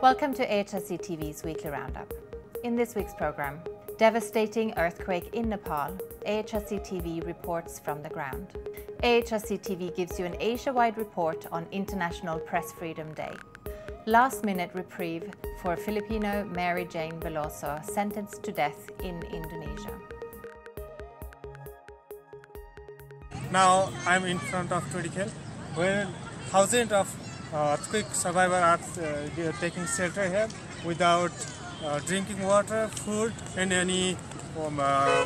Welcome to AHRC TV's weekly roundup. In this week's program, devastating earthquake in Nepal, AHRC TV reports from the ground. AHRC TV gives you an Asia-wide report on International Press Freedom Day. Last-minute reprieve for Filipino Mary Jane Veloso, sentenced to death in Indonesia. Now I'm in front of Turikel, where thousands of earthquake survivors are taking shelter here without drinking water, food, and any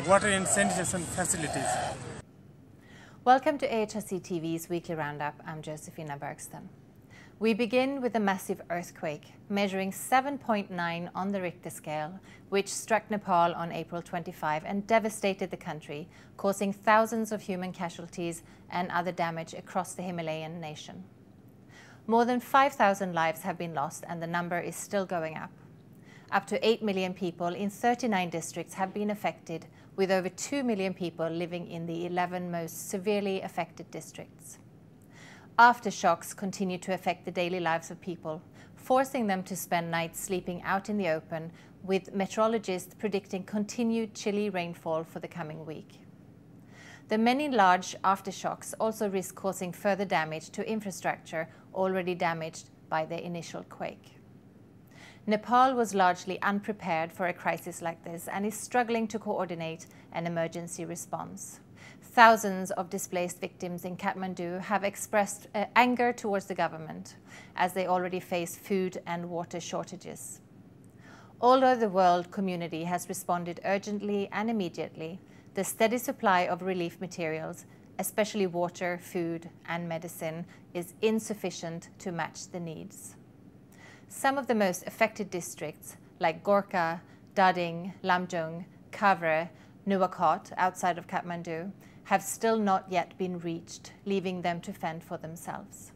water and sanitation facilities. Welcome to AHRC TV's weekly roundup. I'm Josephina Bergston. We begin with a massive earthquake measuring 7.9 on the Richter scale, which struck Nepal on April 25 and devastated the country, causing thousands of human casualties and other damage across the Himalayan nation. More than 5,000 lives have been lost and the number is still going up. Up to 8 million people in 39 districts have been affected, with over 2 million people living in the 11 most severely affected districts. Aftershocks continue to affect the daily lives of people, forcing them to spend nights sleeping out in the open, with meteorologists predicting continued chilly rainfall for the coming week. The many large aftershocks also risk causing further damage to infrastructure already damaged by the initial quake. Nepal was largely unprepared for a crisis like this and is struggling to coordinate an emergency response. Thousands of displaced victims in Kathmandu have expressed anger towards the government, as they already face food and water shortages. Although the world community has responded urgently and immediately, the steady supply of relief materials, especially water, food and medicine, is insufficient to match the needs. Some of the most affected districts, like Gorkha, Dading, Lamjung, Kavre, Nuwakot, outside of Kathmandu, have still not yet been reached, leaving them to fend for themselves.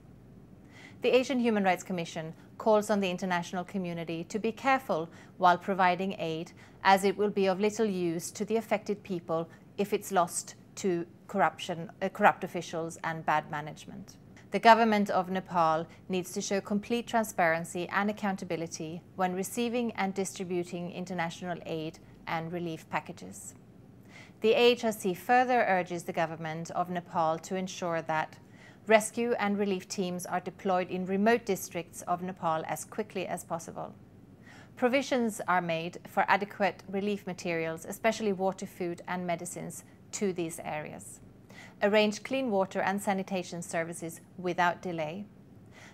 The Asian Human Rights Commission calls on the international community to be careful while providing aid, as it will be of little use to the affected people if it's lost to corrupt officials and bad management. The government of Nepal needs to show complete transparency and accountability when receiving and distributing international aid and relief packages. The AHRC further urges the government of Nepal to ensure that rescue and relief teams are deployed in remote districts of Nepal as quickly as possible. Provisions are made for adequate relief materials, especially water, food and medicines, to these areas. Arrange clean water and sanitation services without delay.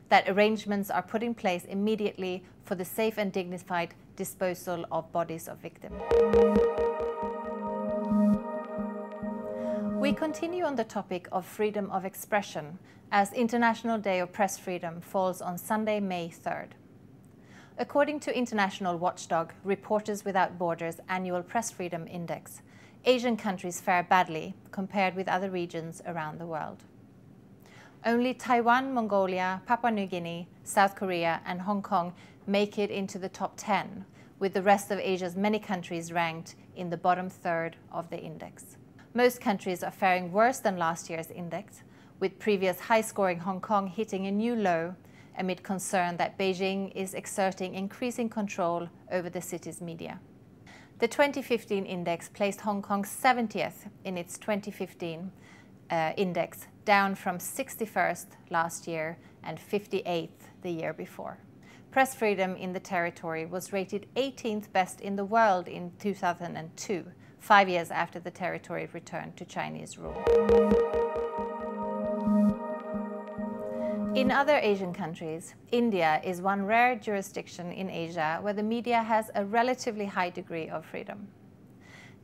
That arrangements are put in place immediately for the safe and dignified disposal of bodies of victims. We continue on the topic of freedom of expression, as International Day of Press Freedom falls on Sunday, May 3rd. According to international watchdog Reporters Without Borders Annual Press Freedom Index, Asian countries fare badly compared with other regions around the world. Only Taiwan, Mongolia, Papua New Guinea, South Korea and Hong Kong make it into the top 10, with the rest of Asia's many countries ranked in the bottom third of the index. Most countries are faring worse than last year's index, with previous high-scoring Hong Kong hitting a new low amid concern that Beijing is exerting increasing control over the city's media. The 2015 index placed Hong Kong 70th in its 2015 index, down from 61st last year and 58th the year before. Press freedom in the territory was rated 18th best in the world in 2002, 5 years after the territory returned to Chinese rule. In other Asian countries, India is one rare jurisdiction in Asia where the media has a relatively high degree of freedom.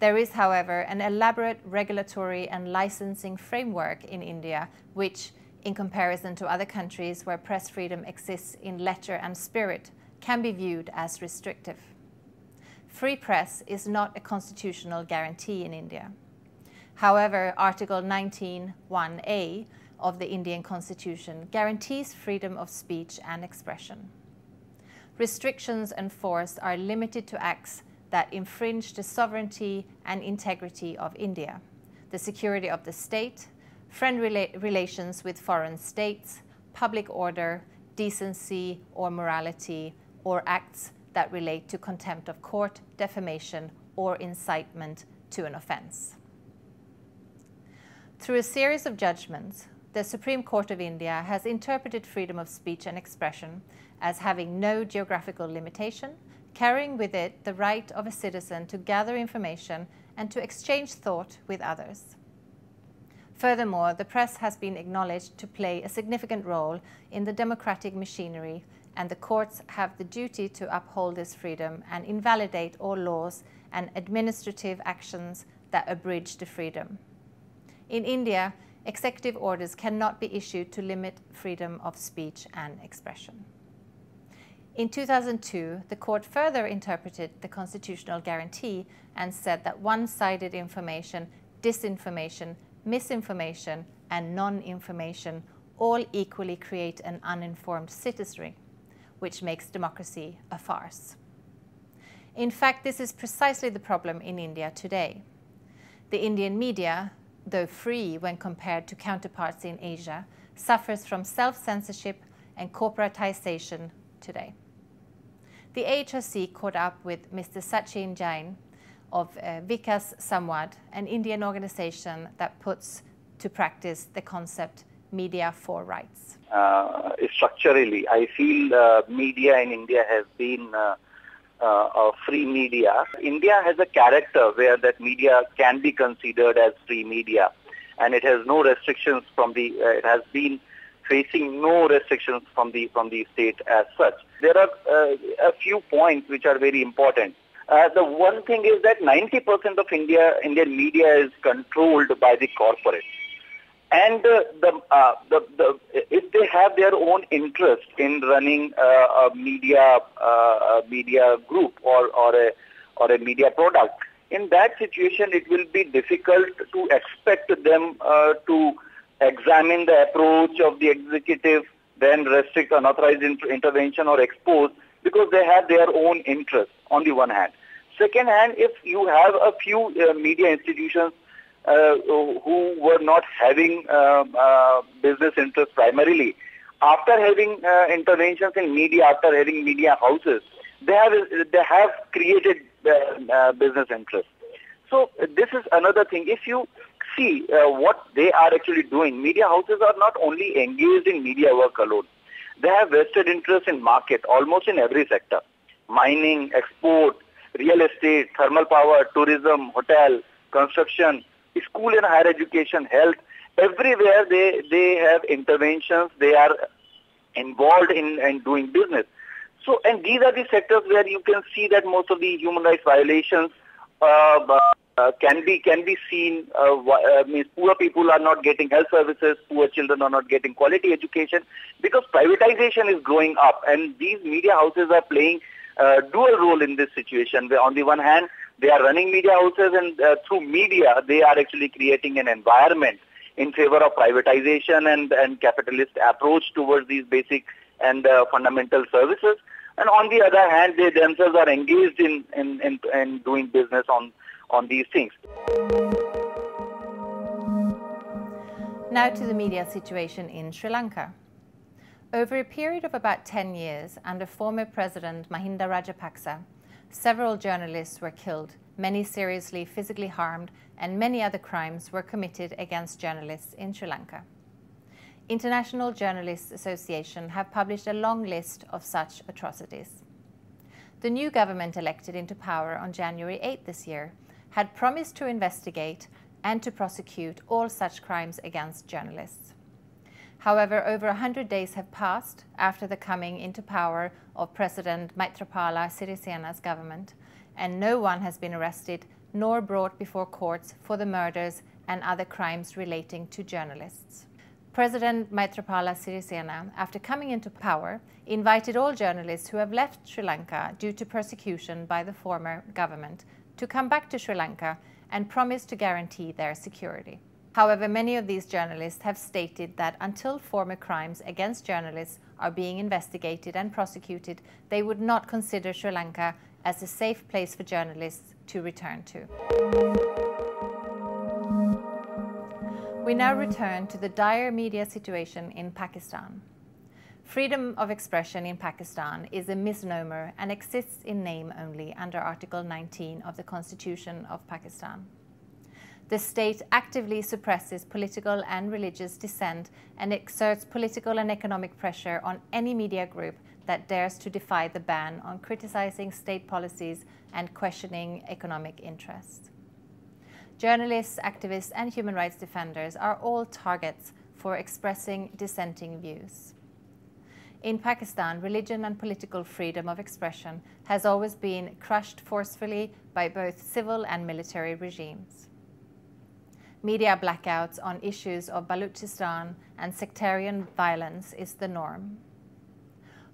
There is, however, an elaborate regulatory and licensing framework in India which, in comparison to other countries where press freedom exists in letter and spirit, can be viewed as restrictive. Free press is not a constitutional guarantee in India. However, Article 19(1)(a) of the Indian Constitution guarantees freedom of speech and expression. Restrictions enforced are limited to acts that infringe the sovereignty and integrity of India, the security of the state, friendly relations with foreign states, public order, decency or morality, or acts that relate to contempt of court, defamation, or incitement to an offence. Through a series of judgments, the Supreme Court of India has interpreted freedom of speech and expression as having no geographical limitation, carrying with it the right of a citizen to gather information and to exchange thought with others. Furthermore, the press has been acknowledged to play a significant role in the democratic machinery, and the courts have the duty to uphold this freedom and invalidate all laws and administrative actions that abridge the freedom. In India, executive orders cannot be issued to limit freedom of speech and expression. In 2002, the court further interpreted the constitutional guarantee and said that one-sided information, disinformation, misinformation, and non-information all equally create an uninformed citizenry, which makes democracy a farce. In fact, this is precisely the problem in India today. The Indian media, though free when compared to counterparts in Asia, suffers from self-censorship and corporatization today. The AHRC caught up with Mr. Sachin Jain of Vikas Samwad, an Indian organization that puts to practice the concept media for rights. Structurally, I feel media in India has been a free media. India has a character where that media can be considered as free media, and it has no restrictions from the, it has been facing no restrictions from the state as such. There are a few points which are very important. The one thing is that 90% of Indian media is controlled by the corporates. And if they have their own interest in running a media group or a media product, in that situation it will be difficult to expect them to examine the approach of the executive, then restrict unauthorized intervention or expose, because they have their own interests on the one hand. Second hand, if you have a few media institutions who were not having business interests primarily, after having interventions in media, after having media houses, they have created business interests. So this is another thing. If you see what they are actually doing, media houses are not only engaged in media work alone. They have vested interest in market almost in every sector: mining, export, real estate, thermal power, tourism, hotel, construction, school and higher education, health. Everywhere they have interventions. They are involved in doing business. So, and these are the sectors where you can see that most of the human rights violations can be seen. Means poor people are not getting health services, poor children are not getting quality education, because privatization is growing up, and these media houses are playing dual role in this situation. Where on the one hand, they are running media houses, and through media, they are actually creating an environment in favor of privatization and capitalist approach towards these basic and fundamental services. And on the other hand, they themselves are engaged in doing business on these things. Now to the media situation in Sri Lanka. Over a period of about 10 years under former President Mahinda Rajapaksa, several journalists were killed, many seriously physically harmed, and many other crimes were committed against journalists in Sri Lanka. International Journalists Association have published a long list of such atrocities. The new government elected into power on January 8 this year had promised to investigate and to prosecute all such crimes against journalists. However, over 100 days have passed after the coming into power of President Maithripala Sirisena's government, and no one has been arrested nor brought before courts for the murders and other crimes relating to journalists. President Maithripala Sirisena, after coming into power, invited all journalists who have left Sri Lanka due to persecution by the former government to come back to Sri Lanka and promised to guarantee their security. However, many of these journalists have stated that until former crimes against journalists are being investigated and prosecuted, they would not consider Sri Lanka as a safe place for journalists to return to. We now return to the dire media situation in Pakistan. Freedom of expression in Pakistan is a misnomer and exists in name only under Article 19 of the Constitution of Pakistan. The state actively suppresses political and religious dissent and exerts political and economic pressure on any media group that dares to defy the ban on criticizing state policies and questioning economic interests. Journalists, activists, and human rights defenders are all targets for expressing dissenting views. In Pakistan, religion and political freedom of expression has always been crushed forcefully by both civil and military regimes. Media blackouts on issues of Balochistan and sectarian violence is the norm.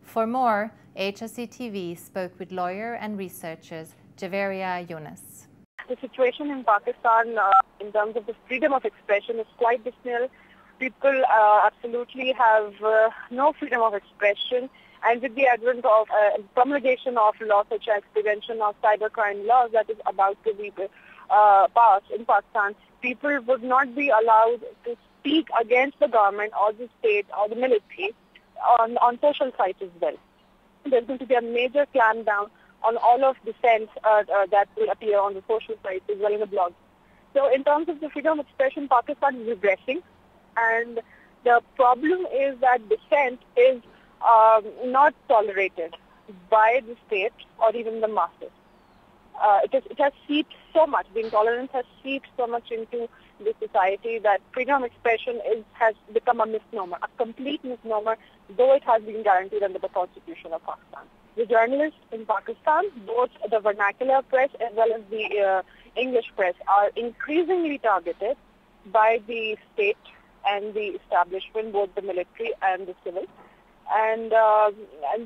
For more, AHRC TV spoke with lawyer and researchers Javeria Yunus. The situation in Pakistan in terms of the freedom of expression is quite dismal. People absolutely have no freedom of expression, and with the advent of promulgation of laws such as prevention of cybercrime laws that is about to be passed in Pakistan, people would not be allowed to speak against the government or the state or the military on social sites as well. There's going to be a major clampdown on all of dissent that will appear on the social sites as well as the blogs. So in terms of the freedom of expression, Pakistan is regressing, and the problem is that dissent is not tolerated by the state or even the masses. It has seeped so much, the intolerance has seeped so much into the society that freedom of expression has become a misnomer, a complete misnomer, though it has been guaranteed under the Constitution of Pakistan. The journalists in Pakistan, both the vernacular press as well as the English press, are increasingly targeted by the state and the establishment, both the military and the civil. And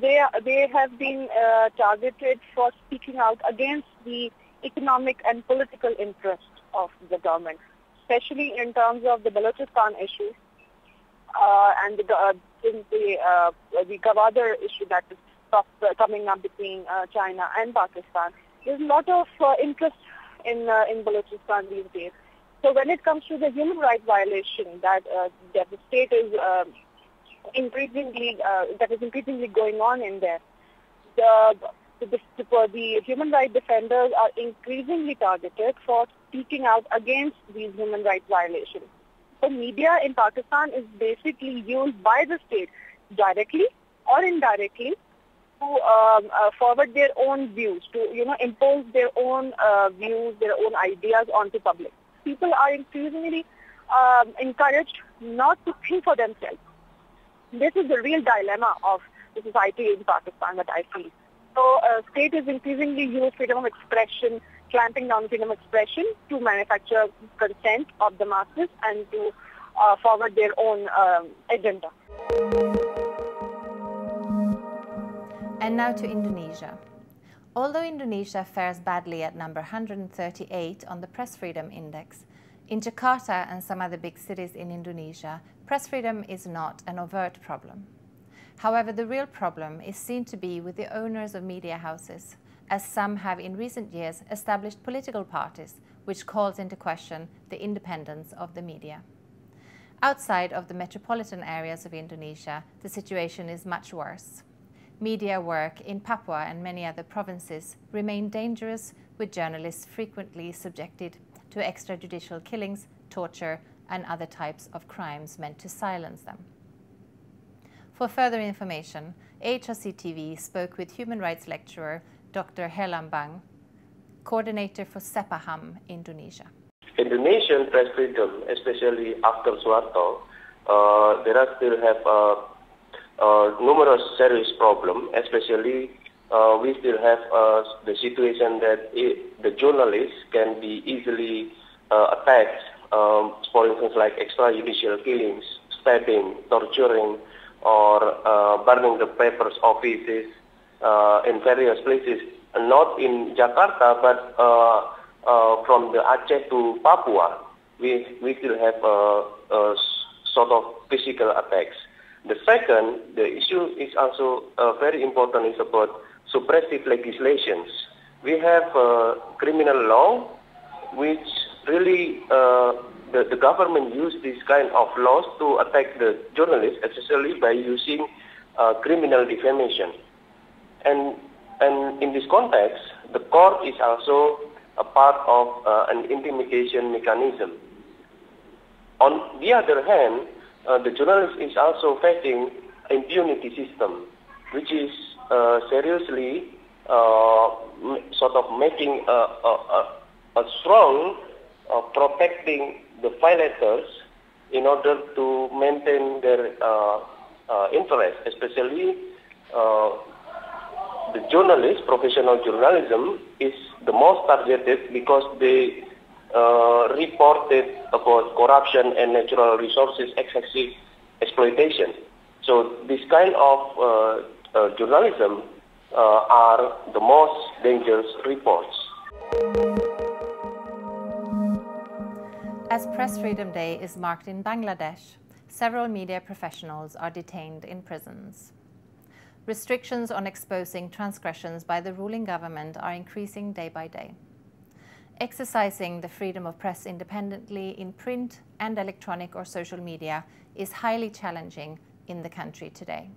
they have been targeted for speaking out against the economic and political interests of the government, especially in terms of the Balochistan issue and the Gwadar issue that is coming up between China and Pakistan. There's a lot of interest in Balochistan these days. So when it comes to the human rights violation that the state is increasingly going on in there, the human rights defenders are increasingly targeted for speaking out against these human rights violations. So media in Pakistan is basically used by the state directly or indirectly to forward their own views, to impose their own views, their own ideas onto public. People are increasingly encouraged not to think for themselves. This is the real dilemma of the society in Pakistan that I feel. So state is increasingly use freedom of expression, clamping down freedom of expression to manufacture consent of the masses and to forward their own agenda. And now to Indonesia. Although Indonesia fares badly at number 138 on the Press Freedom Index, in Jakarta and some other big cities in Indonesia, press freedom is not an overt problem. However, the real problem is seen to be with the owners of media houses, as some have in recent years established political parties, which calls into question the independence of the media. Outside of the metropolitan areas of Indonesia, the situation is much worse. Media work in Papua and many other provinces remain dangerous, with journalists frequently subjected to extrajudicial killings, torture, and other types of crimes meant to silence them. For further information, AHRC TV spoke with human rights lecturer Dr. Herlambang, coordinator for Sepaham, Indonesia. Indonesian press freedom, especially after Suharto, there are still have numerous serious problems, especially we still have the situation that the journalists can be easily attacked, for instance, like extrajudicial killings, stabbing, torturing, or burning the papers, offices in various places, not in Jakarta, but from the Aceh to Papua, we still have sort of physical attacks. The second, the issue is also very important, is about suppressive legislations. We have criminal law, which really the government use this kind of laws to attack the journalists, especially by using criminal defamation. And in this context, the court is also a part of an intimidation mechanism. On the other hand, the journalist is also facing impunity system, which is seriously sort of making a strong protecting the violators in order to maintain their interest, especially the journalist, professional journalism is the most targeted because they reported about corruption and natural resources excessive exploitation. So this kind of journalism are the most dangerous reports. As Press Freedom Day is marked in Bangladesh, several media professionals are detained in prisons. Restrictions on exposing transgressions by the ruling government are increasing day by day. Exercising the freedom of press independently in print and electronic or social media is highly challenging in the country today.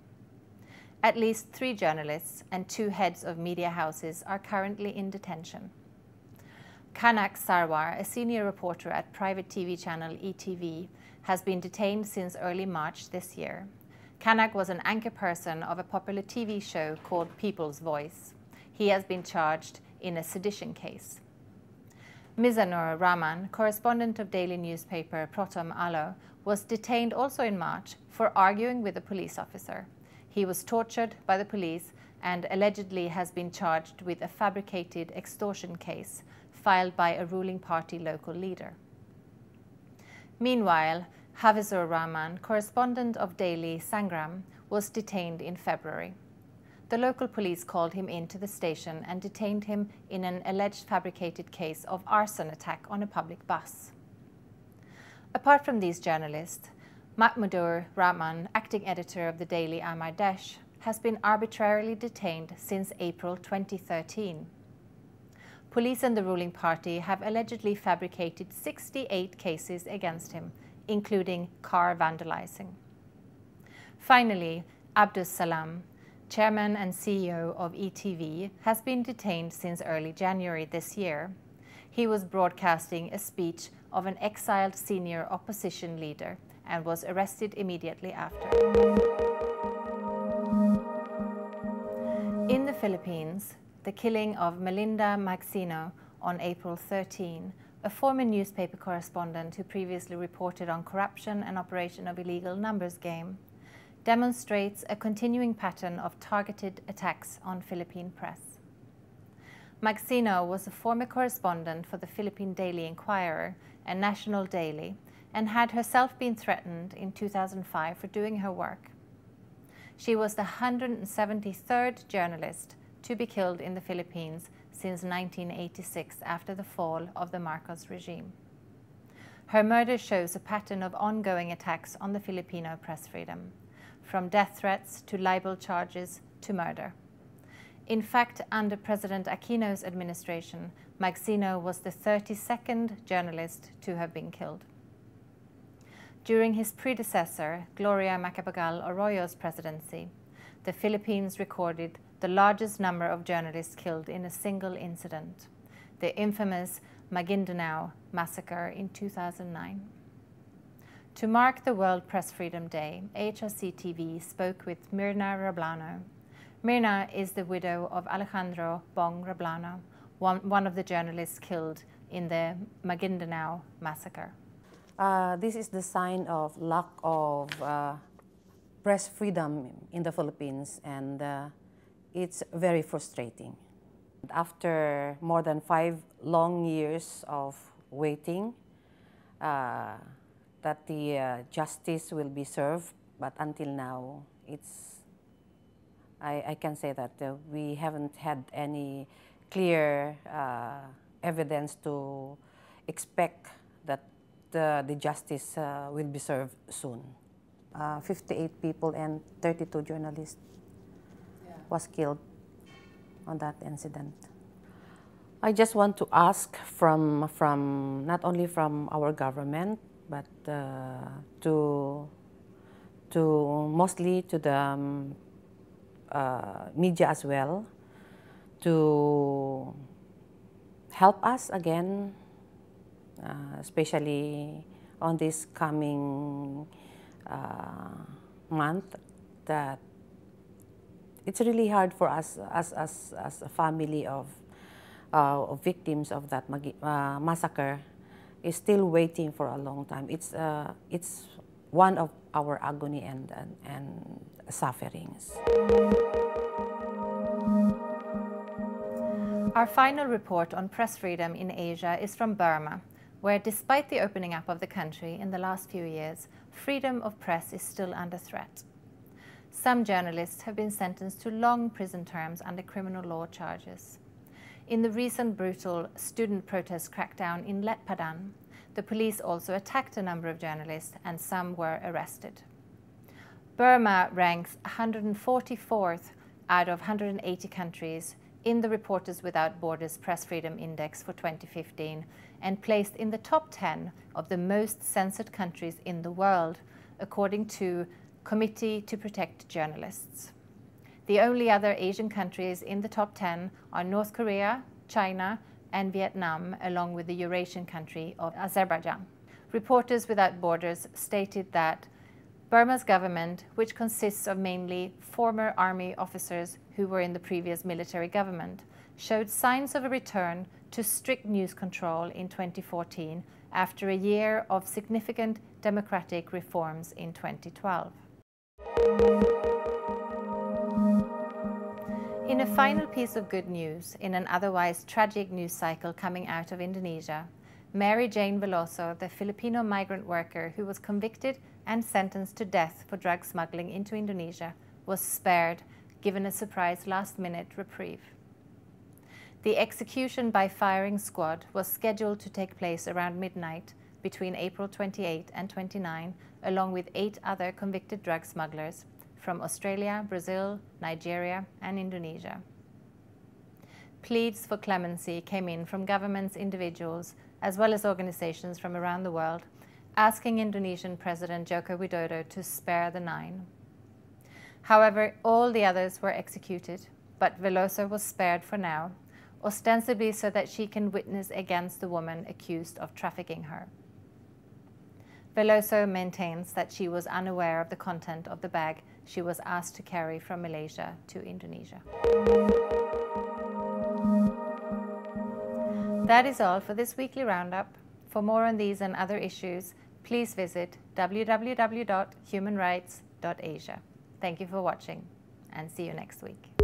At least 3 journalists and 2 heads of media houses are currently in detention. Kanak Sarwar, a senior reporter at private TV channel ETV, has been detained since early March this year. Kanak was an anchor person of a popular TV show called People's Voice. He has been charged in a sedition case. Mizanur Rahman, correspondent of daily newspaper Prothom Alo, was detained also in March for arguing with a police officer. He was tortured by the police and allegedly has been charged with a fabricated extortion case filed by a ruling party local leader. Meanwhile, Hafizur Rahman, correspondent of Daily Sangram, was detained in February. The local police called him into the station and detained him in an alleged fabricated case of arson attack on a public bus. Apart from these journalists, Mahmudur Rahman, acting editor of the Daily Amar Desh, has been arbitrarily detained since April 2013. Police and the ruling party have allegedly fabricated 68 cases against him, including car vandalizing. Finally, Abdus Salam, chairman and CEO of ETV, has been detained since early January this year. He was broadcasting a speech of an exiled senior opposition leader and was arrested immediately after. In the Philippines, the killing of Melinda Magsino on April 13, a former newspaper correspondent who previously reported on corruption and operation of illegal numbers game, demonstrates a continuing pattern of targeted attacks on Philippine press. Magsino was a former correspondent for the Philippine Daily Inquirer and National Daily and had herself been threatened in 2005 for doing her work. She was the 173rd journalist to be killed in the Philippines since 1986 after the fall of the Marcos regime. Her murder shows a pattern of ongoing attacks on the Filipino press freedom, from death threats to libel charges to murder. In fact, under President Aquino's administration, Magsino was the 32nd journalist to have been killed. During his predecessor, Gloria Macapagal Arroyo's presidency, the Philippines recorded the largest number of journalists killed in a single incident, the infamous Maguindanao massacre in 2009. To mark the World Press Freedom Day, AHRC TV spoke with Mirna Rablano. Mirna is the widow of Alejandro Bong Rablano, one of the journalists killed in the Maguindanao massacre. This is the sign of lack of press freedom in the Philippines, and it's very frustrating. After more than 5 long years of waiting, that the justice will be served, but until now, I can say that we haven't had any clear evidence to expect that the justice will be served soon. 58 people and 32 journalists was killed on that incident. I just want to ask from not only from our government, but to mostly to the media as well to help us again, especially on this coming month, that it's really hard for us as a family of victims of that massacre is still waiting for a long time. It's one of our agony and sufferings. Our final report on press freedom in Asia is from Burma, where despite the opening up of the country in the last few years, freedom of press is still under threat. Some journalists have been sentenced to long prison terms under criminal law charges. In the recent brutal student protest crackdown in Letpadan, the police also attacked a number of journalists and some were arrested. Burma ranks 144th out of 180 countries in the Reporters Without Borders Press Freedom Index for 2015 and placed in the top 10 of the most censored countries in the world, according to Committee to Protect Journalists. The only other Asian countries in the top 10 are North Korea, China, and Vietnam, along with the Eurasian country of Azerbaijan. Reporters Without Borders stated that Burma's government, which consists of mainly former army officers who were in the previous military government, showed signs of a return to strict news control in 2014 after a year of significant democratic reforms in 2012. In a final piece of good news, in an otherwise tragic news cycle coming out of Indonesia, Mary Jane Veloso, the Filipino migrant worker who was convicted and sentenced to death for drug smuggling into Indonesia, was spared, given a surprise last-minute reprieve. The execution by firing squad was scheduled to take place around midnight between April 28 and 29, along with 8 other convicted drug smugglers from Australia, Brazil, Nigeria, and Indonesia. Pleas for clemency came in from governments, individuals, as well as organizations from around the world, asking Indonesian President Joko Widodo to spare the 9. However, all the others were executed, but Veloso was spared for now, ostensibly so that she can witness against the woman accused of trafficking her. Veloso maintains that she was unaware of the content of the bag she was asked to carry from Malaysia to Indonesia. That is all for this weekly roundup. For more on these and other issues, please visit www.humanrights.asia. Thank you for watching and see you next week.